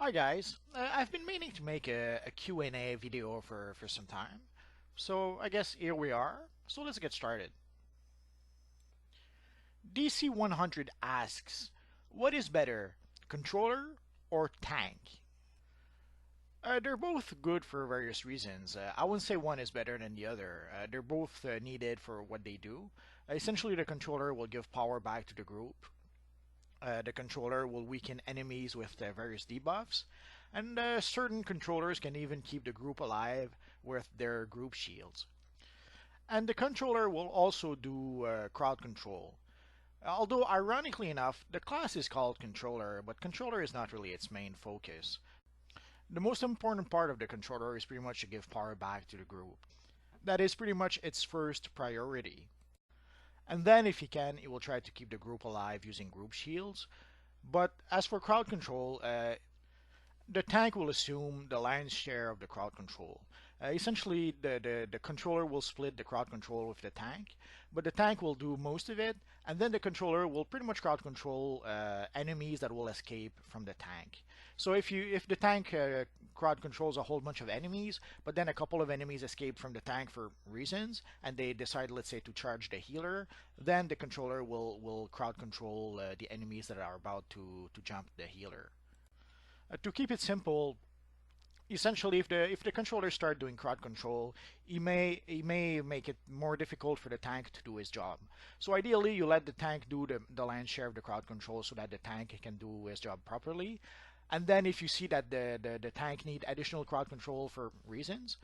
Hi guys, I've been meaning to make a Q&A video for some time, so I guess here we are. So let's get started. DC100 asks, what is better, controller or tank? They're both good for various reasons. I wouldn't say one is better than the other. They're both needed for what they do. Essentially, the controller will give power back to the group. The controller will weaken enemies with various debuffs, and certain controllers can even keep the group alive with their group shields. And the controller will also do crowd control. Although, ironically enough, the class is called controller, but controller is not really its main focus. The most important part of the controller is pretty much to give power back to the group. That is pretty much its first priority. And then, if he can, he will try to keep the group alive using group shields. But as for crowd control, the tank will assume the lion's share of the crowd control. Essentially, the controller will split the crowd control with the tank, but the tank will do most of it, and then the controller will pretty much crowd control enemies that will escape from the tank. So if the tank crowd controls a whole bunch of enemies, but then a couple of enemies escape from the tank for reasons, and they decide, let's say, to charge the healer, then the controller will crowd control the enemies that are about to jump the healer. To keep it simple, essentially, if the controller start doing crowd control, he may make it more difficult for the tank to do his job. So ideally, you let the tank do the lion's share of the crowd control so that the tank can do his job properly. And then if you see that the tank need additional crowd control for reasons,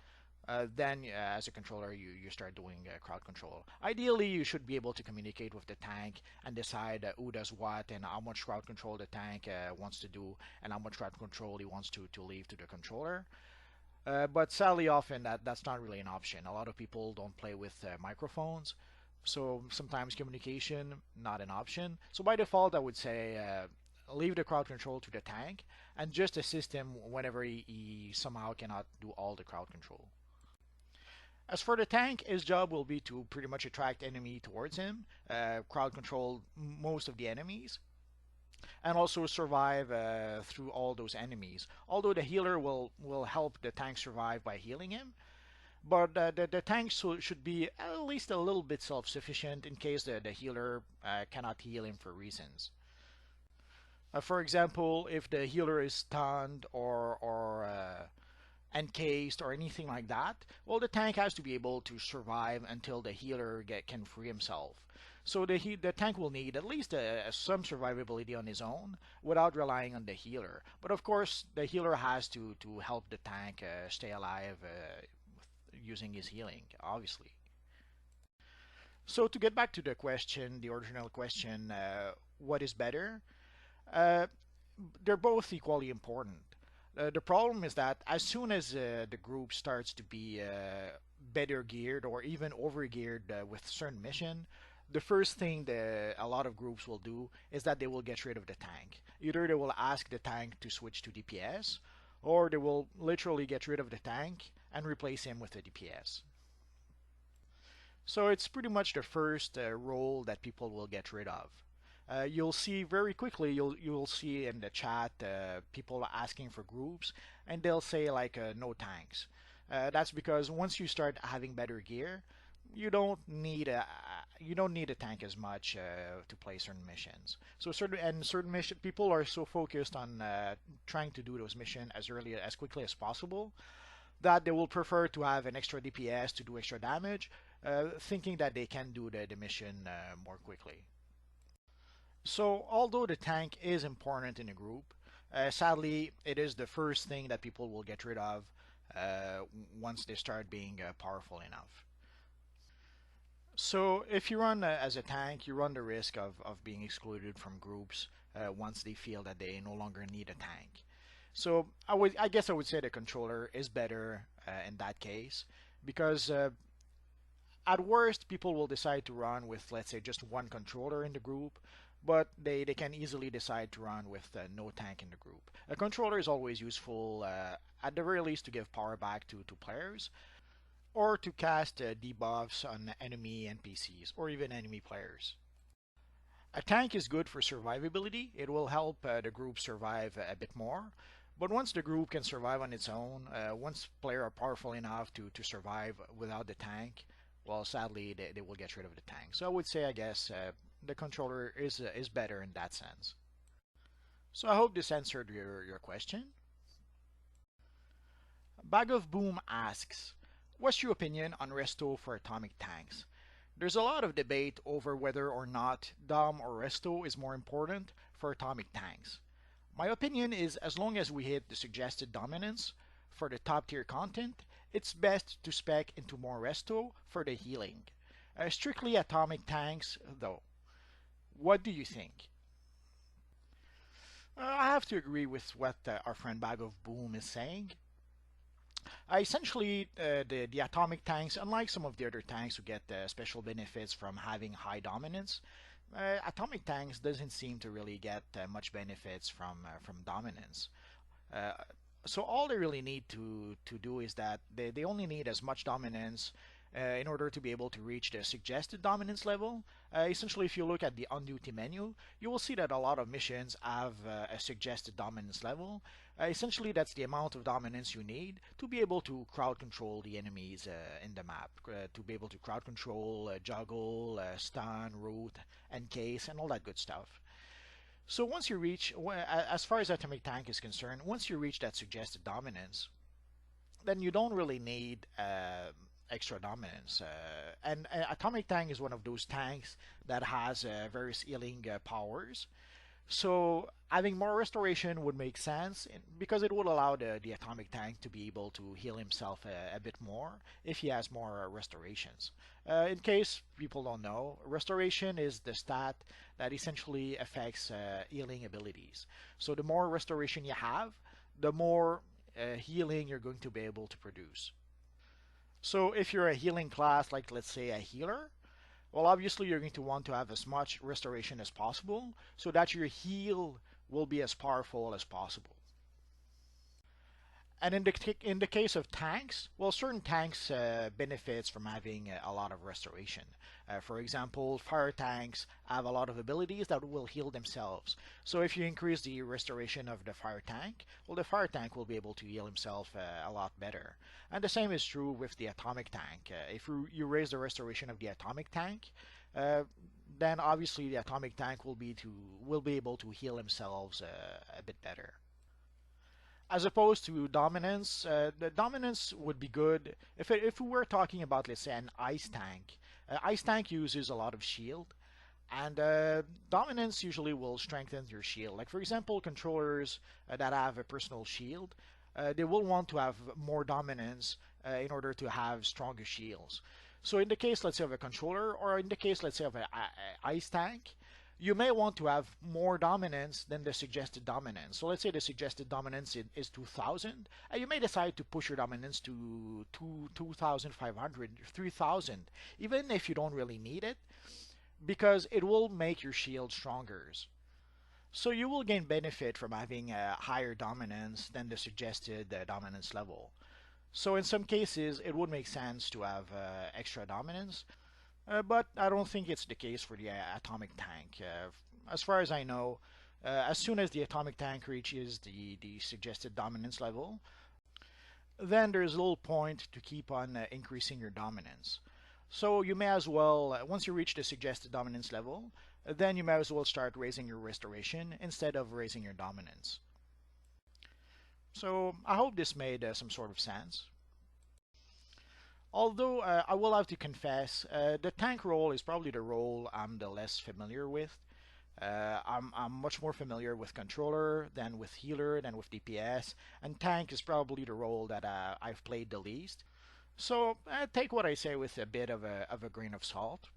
then as a controller you start doing crowd control. Ideally, you should be able to communicate with the tank and decide who does what and how much crowd control the tank wants to do and how much crowd control he wants to leave to the controller. But sadly, often that's not really an option. A lot of people don't play with microphones, so sometimes communication not an option. So by default, I would say leave the crowd control to the tank and just assist him whenever he somehow cannot do all the crowd control. As for the tank, his job will be to pretty much attract enemy towards him, crowd control most of the enemies, and also survive through all those enemies. Although the healer will help the tank survive by healing him, but the tank should be at least a little bit self-sufficient in case the healer cannot heal him for reasons. For example, if the healer is stunned or encased or anything like that, well, the tank has to be able to survive until the healer can free himself. So the tank will need at least some survivability on his own without relying on the healer. But of course, the healer has to help the tank stay alive using his healing, obviously. So to get back to the question, the original question, what is better? Uh, they're both equally important. The problem is that as soon as the group starts to be better geared or even over geared with certain mission, the first thing that a lot of groups will do is that they will get rid of the tank. Either they will ask the tank to switch to DPS, or they will literally get rid of the tank and replace him with a DPS. So it's pretty much the first role that people will get rid of. You'll see very quickly. You'll see in the chat people asking for groups, and they'll say like no tanks. That's because once you start having better gear, you don't need a tank as much to play certain missions. So certain mission people are so focused on trying to do those missions as quickly as possible that they will prefer to have an extra DPS to do extra damage, thinking that they can do the mission more quickly. So, although the tank is important in a group, sadly, it is the first thing that people will get rid of uh, once they start being powerful enough. So, if you run as a tank, you run the risk of being excluded from groups once they feel that they no longer need a tank. So, I guess I would say the controller is better in that case because at worst, people will decide to run with, let's say, just one controller in the group, but they can easily decide to run with no tank in the group. A controller is always useful, at the very least, to give power back to players, or to cast debuffs on enemy NPCs, or even enemy players. A tank is good for survivability. It will help the group survive a bit more. But once the group can survive on its own, once players are powerful enough to survive without the tank, well, sadly, they will get rid of the tank. So I would say, I guess, the controller is better in that sense. So I hope this answered your question. Bag of Boom asks, what's your opinion on Resto for atomic tanks? There's a lot of debate over whether or not Dom or Resto is more important for atomic tanks. My opinion is as long as we hit the suggested dominance for the top tier content, it's best to spec into more Resto for the healing. Strictly atomic tanks, though. What do you think? I have to agree with what our friend Bag of Boom is saying. Essentially, the atomic tanks, unlike some of the other tanks who get special benefits from having high dominance, atomic tanks doesn't seem to really get much benefits from dominance. Uh, so all they really need to do is that they only need as much dominance in order to be able to reach the suggested dominance level. Essentially, if you look at the on-duty menu, you will see that a lot of missions have a suggested dominance level. Essentially, that's the amount of dominance you need to be able to crowd control the enemies in the map, to be able to crowd control, juggle, stun, root, encase, and all that good stuff. So once you reach, as far as atomic tank is concerned, once you reach that suggested dominance, then you don't really need extra dominance. And atomic tank is one of those tanks that has various healing powers. So having more restoration would make sense because it would allow the atomic tank to be able to heal himself a bit more if he has more restorations. In case people don't know, restoration is the stat that essentially affects healing abilities. So the more restoration you have, the more healing you're going to be able to produce. So if you're a healing class, like let's say a healer, well, obviously you're going to want to have as much restoration as possible so that your heal will be as powerful as possible. And in the case of tanks, well, certain tanks benefits from having a lot of restoration. For example, fire tanks have a lot of abilities that will heal themselves. So if you increase the restoration of the fire tank, well, the fire tank will be able to heal himself a lot better. And the same is true with the atomic tank. If you raise the restoration of the atomic tank, then obviously the atomic tank will be able to heal themselves a bit better. As opposed to dominance, the dominance would be good if we were talking about, let's say, an ice tank. Ice tank uses a lot of shield, and dominance usually will strengthen your shield. Like for example, controllers that have a personal shield, they will want to have more dominance in order to have stronger shields. So in the case, let's say, of a controller, or in the case, let's say, of an ice tank, you may want to have more dominance than the suggested dominance. So let's say the suggested dominance is 2000, and you may decide to push your dominance to 2500, 3000, even if you don't really need it, because it will make your shield stronger. So you will gain benefit from having a higher dominance than the suggested dominance level. So in some cases, it would make sense to have extra dominance, but I don't think it's the case for the atomic tank. As far as I know, as soon as the atomic tank reaches the suggested dominance level, then there's little point to keep on increasing your dominance. So you may as well, once you reach the suggested dominance level, then you may as well start raising your restoration instead of raising your dominance. So I hope this made some sort of sense. Although I will have to confess, the tank role is probably the role I'm the less familiar with. I'm much more familiar with controller than with healer than with DPS, and tank is probably the role that I've played the least. So take what I say with a bit of a grain of salt.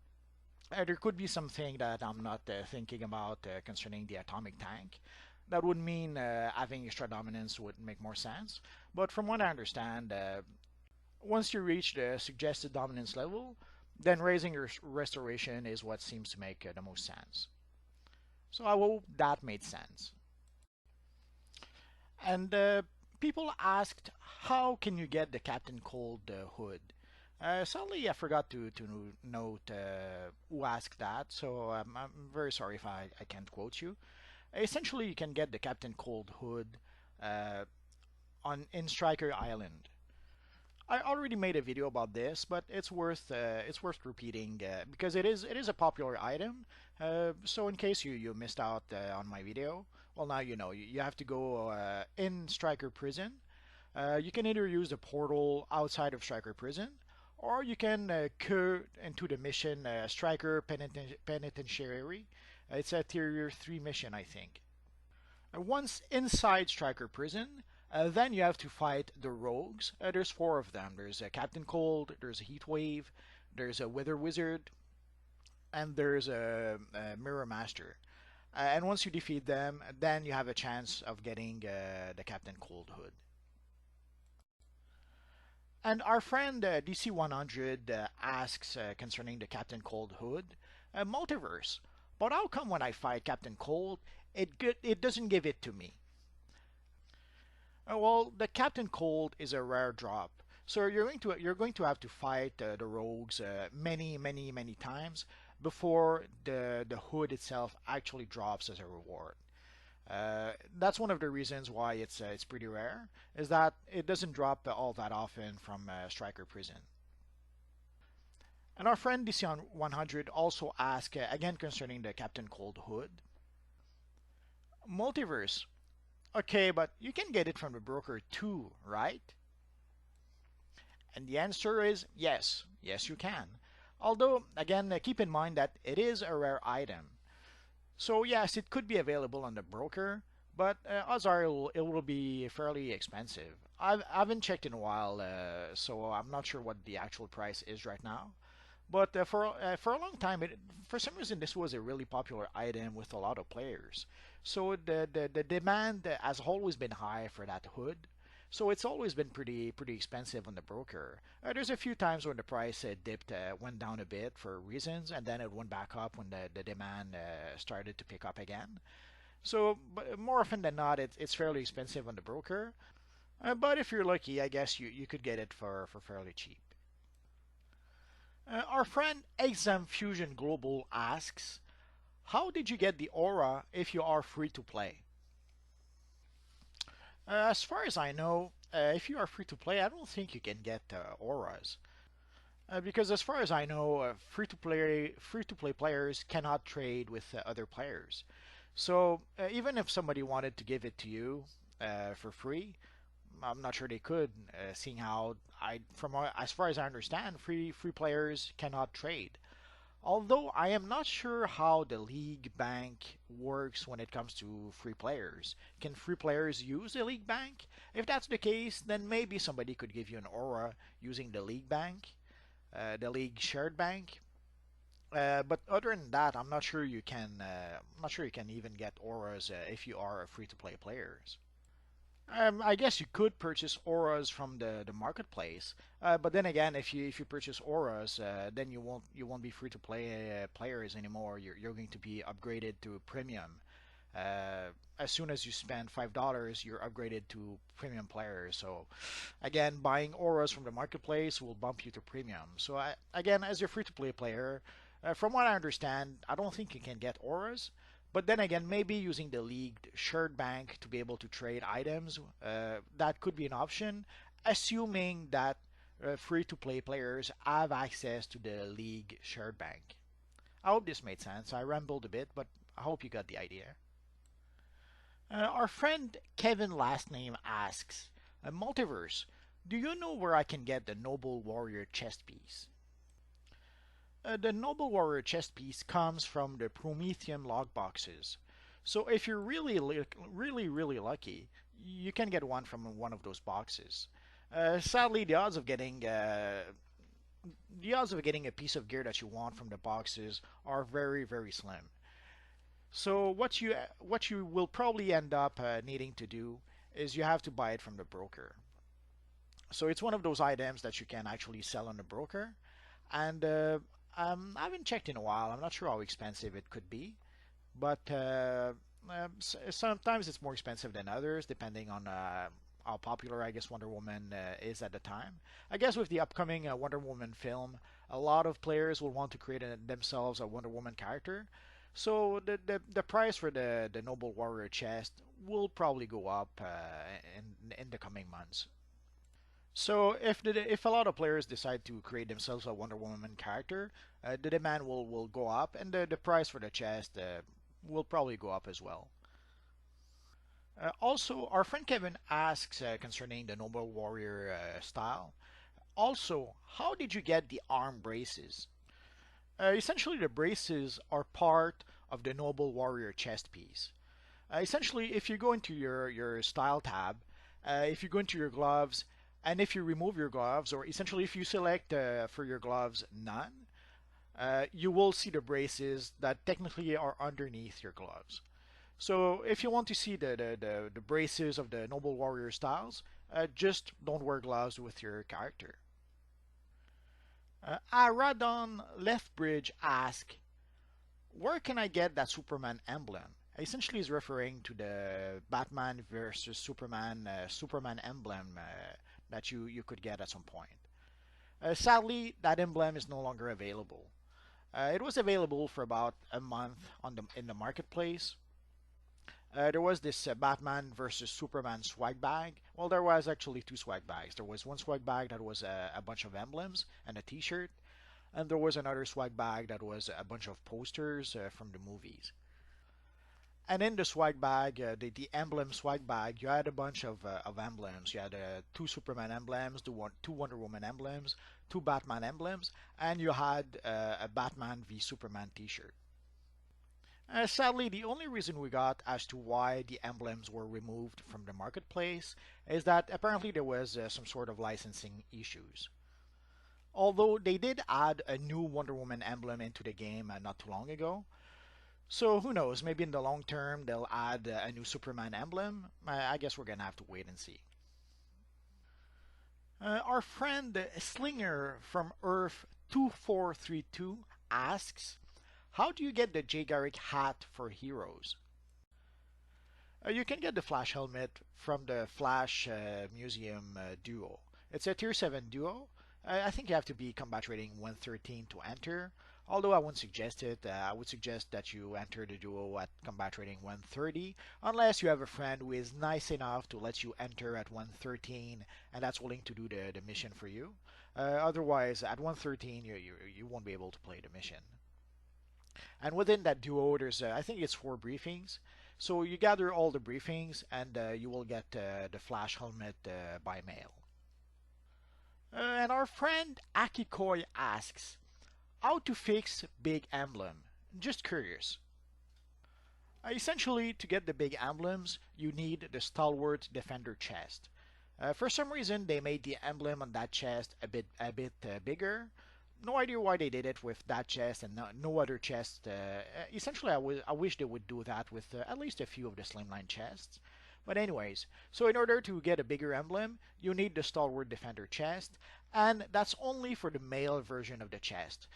There could be something that I'm not thinking about concerning the atomic tank. That would mean having extra dominance would make more sense. But from what I understand, once you reach the suggested dominance level, then raising your restoration is what seems to make the most sense. So I hope that made sense. And people asked, how can you get the Captain Cold hood? Sadly, I forgot to note who asked that, so I'm very sorry if I can't quote you. Essentially, you can get the Captain Cold hood uh, on in Striker Island. I already made a video about this, but it's worth repeating because it is a popular item. So in case you missed out on my video, well now you know you have to go in Striker Prison. You can either use the portal outside of Striker Prison, or you can go into the mission Striker Penitentiary. It's a Tier 3 mission, I think. Once inside Striker Prison, then you have to fight the rogues. There's four of them. There's a Captain Cold, there's a Heatwave, there's a Wither Wizard, and there's a Mirror Master. And once you defeat them, then you have a chance of getting the Captain Cold hood. And our friend DC100 asks concerning the Captain Cold hood, multiverse. But how come when I fight Captain Cold, it doesn't give it to me? Well, the Captain Cold is a rare drop, so you're going to have to fight the rogues many times before the hood itself actually drops as a reward. That's one of the reasons why it's pretty rare, is that it doesn't drop all that often from Striker Prison. And our friend DC100 also asked again concerning the Captain Cold hood. Multiverse. Okay, but you can get it from the broker too, right? And the answer is yes. Yes, you can. Although, again, keep in mind that it is a rare item. So yes, it could be available on the broker, but odds are it will be fairly expensive. I haven't checked in a while, so I'm not sure what the actual price is right now. But for a long time, for some reason, this was a really popular item with a lot of players. So the demand has always been high for that hood. So it's always been pretty expensive on the broker. There's a few times when the price dipped, went down a bit for reasons, and then it went back up when the demand started to pick up again. So but more often than not, it's fairly expensive on the broker. But if you're lucky, I guess you could get it for fairly cheap. Our friend Exam Fusion Global asks, how did you get the aura if you are free to play? As far as I know, if you are free to play, I don't think you can get auras. Because as far as I know, free to play players cannot trade with other players. So even if somebody wanted to give it to you for free, I'm not sure they could, seeing how as far as I understand, free players cannot trade. Although I am not sure how the league bank works when it comes to free players. Can free players use the league bank? If that's the case, then maybe somebody could give you an aura using the league bank, the league shared bank. But other than that, I'm not sure you can. I'm not sure you can even get auras if you are a free-to-play players. I guess you could purchase auras from the marketplace, but then again, if you purchase auras, then you won't be free to play players anymore. You're going to be upgraded to premium. As soon as you spend $5, you're upgraded to premium players. So again, buying auras from the marketplace will bump you to premium. So again, as your free to play player, from what I understand, I don't think you can get auras. But then again, maybe using the league shared bank to be able to trade items, that could be an option, assuming that free-to-play players have access to the league shared bank. I hope this made sense. I rambled a bit, but I hope you got the idea. Our friend Kevin last name asks, Multiverse, do you know where I can get the Noble Warrior chest piece? The Noble Warrior chest piece comes from the Prometheum log boxes. So if you're really lucky, you can get one from one of those boxes. Sadly, the odds of getting a piece of gear that you want from the boxes are very slim. So what you will probably end up needing to do is you have to buy it from the broker. So it's one of those items that you can actually sell on the broker, and I haven't checked in a while. I'm not sure how expensive it could be, but sometimes it's more expensive than others, depending on how popular I guess Wonder Woman is at the time. I guess with the upcoming Wonder Woman film, a lot of players will want to create themselves a Wonder Woman character. So the price for the Noble Warrior chest will probably go up in the coming months. So if a lot of players decide to create themselves a Wonder Woman character, the demand will go up, and the price for the chest will probably go up as well. Also, our friend Kevin asks concerning the Noble Warrior style. Also, how did you get the arm braces? Essentially, the braces are part of the Noble Warrior chest piece. Essentially, if you go into your style tab, if you go into your gloves, and if you remove your gloves, or essentially if you select for your gloves none, you will see the braces that technically are underneath your gloves. So if you want to see the braces of the Noble Warrior styles, just don't wear gloves with your character. Radon Leftbridge asks, where can I get that Superman emblem? Essentially is referring to the Batman versus Superman Superman emblem that you could get at some point. Sadly, that emblem is no longer available. It was available for about a month in the marketplace. There was this Batman versus Superman swag bag. Well, there was actually two swag bags. There was one swag bag that was a bunch of emblems and a T-shirt, and there was another swag bag that was a bunch of posters from the movies. And in the swag bag, the emblem swag bag, you had a bunch of emblems. You had two Superman emblems, two Wonder Woman emblems, two Batman emblems, and you had a Batman v Superman T-shirt. Sadly, the only reason we got as to why the emblems were removed from the marketplace is that apparently there was some sort of licensing issues. Although they did add a new Wonder Woman emblem into the game not too long ago. So who knows, maybe in the long term they'll add a new Superman emblem. I guess we're gonna have to wait and see. Our friend Slinger from Earth 2432 asks, how do you get the J. Garrick hat for heroes? You can get the Flash helmet from the Flash Museum duo. It's a tier 7 duo. I think you have to be combat rating 113 to enter. Although I wouldn't suggest it, I would suggest that you enter the duo at combat rating 130, unless you have a friend who is nice enough to let you enter at 113 and that's willing to do the mission for you. Otherwise, at 113, you won't be able to play the mission. And within that duo, there's I think it's 4 briefings. So you gather all the briefings, and you will get the Flash helmet by mail. And our friend Akikoi asks, how to fix Big Emblem? Just curious. Essentially, to get the big emblems, you need the Stalwart Defender chest. For some reason, they made the emblem on that chest a bit bigger. No idea why they did it with that chest and no other chest. Essentially, I wish they would do that with at least a few of the slimline chests. But anyways, so in order to get a bigger emblem, you need the Stalwart Defender chest, and that's only for the male version of the chest.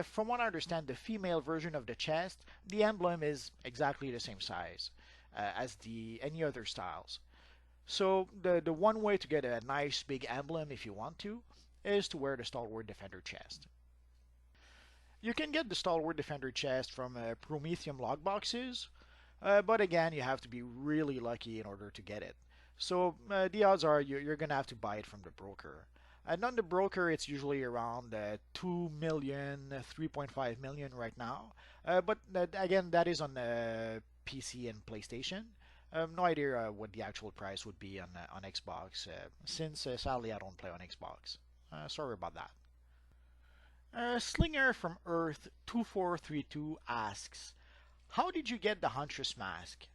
From what I understand, the female version of the chest, the emblem is exactly the same size as any other styles. So the one way to get a nice big emblem, if you want to, is to wear the Stalwart Defender chest. You can get the Stalwart Defender chest from Prometheum log boxes, but again, you have to be really lucky in order to get it. So the odds are you're going to have to buy it from the broker. And on the broker, it's usually around 2 million, 3.5 million right now. But again, that is on PC and PlayStation. No idea what the actual price would be on Xbox, since sadly I don't play on Xbox. Sorry about that. Slinger from Earth 2432 asks, how did you get the Huntress mask?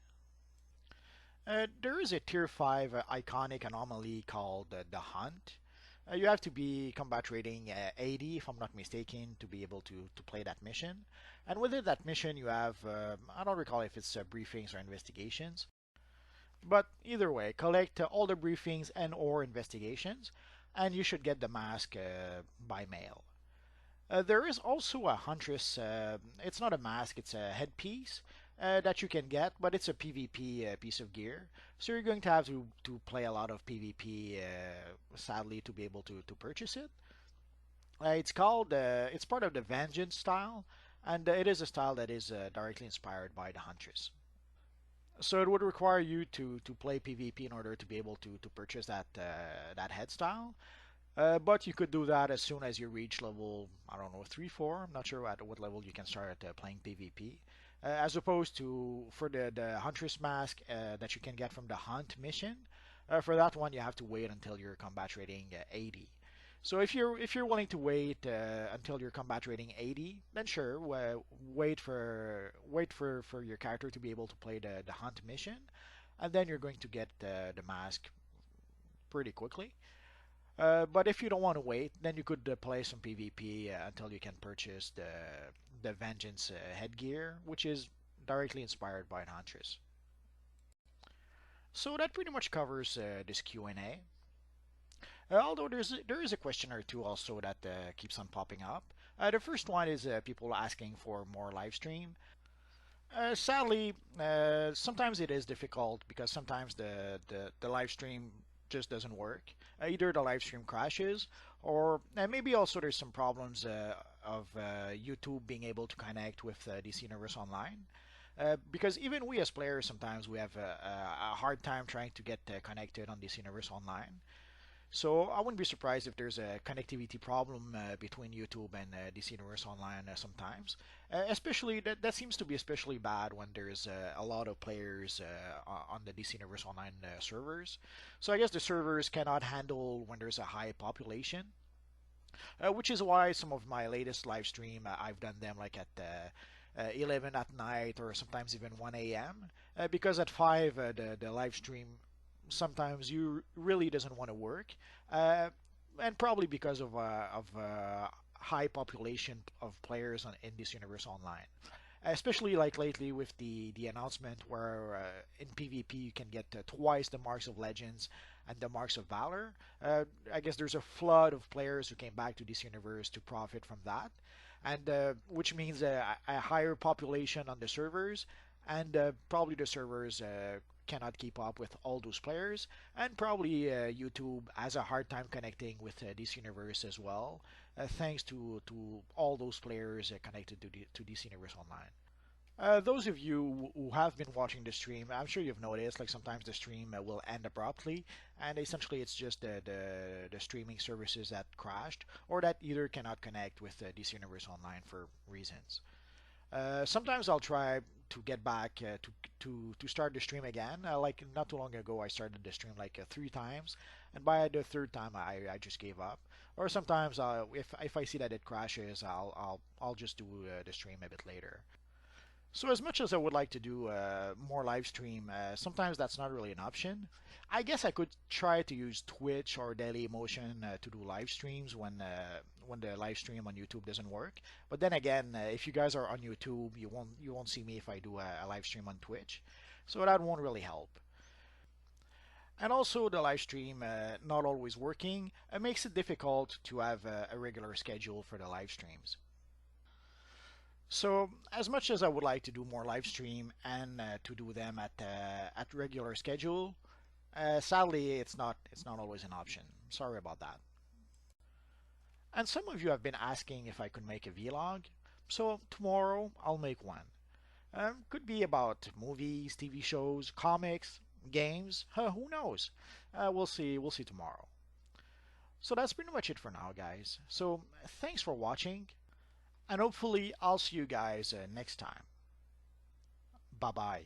There is a tier 5 iconic anomaly called the Hunt. You have to be combat rating 80, if I'm not mistaken, to be able to play that mission. And within that mission, you have, I don't recall if it's briefings or investigations. But either way, collect all the briefings and or investigations, and you should get the mask by mail. There is also a Huntress, it's not a mask, it's a headpiece that you can get, but it's a PvP piece of gear. So you're going to have to play a lot of PvP, sadly, to be able to purchase it. It's part of the Vengeance style, and it is a style that is directly inspired by the Huntress. So it would require you to play PvP in order to be able to purchase that head style. But you could do that as soon as you reach level, I don't know, 3, 4. I'm not sure at what level you can start playing PvP. As opposed to for the Huntress mask that you can get from the Hunt mission. For that one, you have to wait until your combat rating 80. So if you're willing to wait until your combat rating 80, then sure, wait for your character to be able to play the Hunt mission, and then you're going to get the mask pretty quickly. But if you don't want to wait, then you could play some PvP until you can purchase the Vengeance headgear, which is directly inspired by Huntress. So that pretty much covers this Q&A. Although there is a question or two also that keeps on popping up. The first one is people asking for more live stream. Sadly, sometimes it is difficult because sometimes the live stream just doesn't work. Either the live stream crashes, or maybe also there's some problems of YouTube being able to connect with DC Universe Online. Because even we as players sometimes we have a hard time trying to get connected on DC Universe Online. So I wouldn't be surprised if there's a connectivity problem between YouTube and DC Universe Online sometimes. Especially that seems to be especially bad when there's a lot of players on the DC Universe Online servers. So I guess the servers cannot handle when there's a high population, which is why some of my latest live stream I've done them like at 11 at night or sometimes even 1 a.m. Because at 5 the live stream sometimes you really doesn't want to work, and probably because of high population of players in this universe online. Especially like lately with the announcement where in PvP you can get twice the marks of legends and the marks of valor. I guess there's a flood of players who came back to this universe to profit from that, and which means a higher population on the servers, and probably the servers cannot keep up with all those players, and probably YouTube has a hard time connecting with this universe as well, thanks to all those players connected to this universe online. Those of you who have been watching the stream, I'm sure you've noticed, like sometimes the stream will end abruptly, and essentially it's just the streaming services that crashed or that either cannot connect with this universe online for reasons. Sometimes I'll try to get back to start the stream again. Like not too long ago, I started the stream like 3 times, and by the third time, I just gave up. Or sometimes, if I see that it crashes, I'll just do the stream a bit later. So as much as I would like to do more live stream, sometimes that's not really an option. I guess I could try to use Twitch or Daily Motion to do live streams when the live stream on YouTube doesn't work. But then again, if you guys are on YouTube, you won't see me if I do a live stream on Twitch, so that won't really help. And also the live stream not always working makes it difficult to have a regular schedule for the live streams. So, as much as I would like to do more live stream and to do them at regular schedule, sadly it's not always an option. Sorry about that. And some of you have been asking if I could make a vlog, so tomorrow I'll make one. Could be about movies, TV shows, comics, games. Who knows? We'll see. We'll see tomorrow. So that's pretty much it for now, guys. So thanks for watching, and hopefully I'll see you guys next time. Bye bye.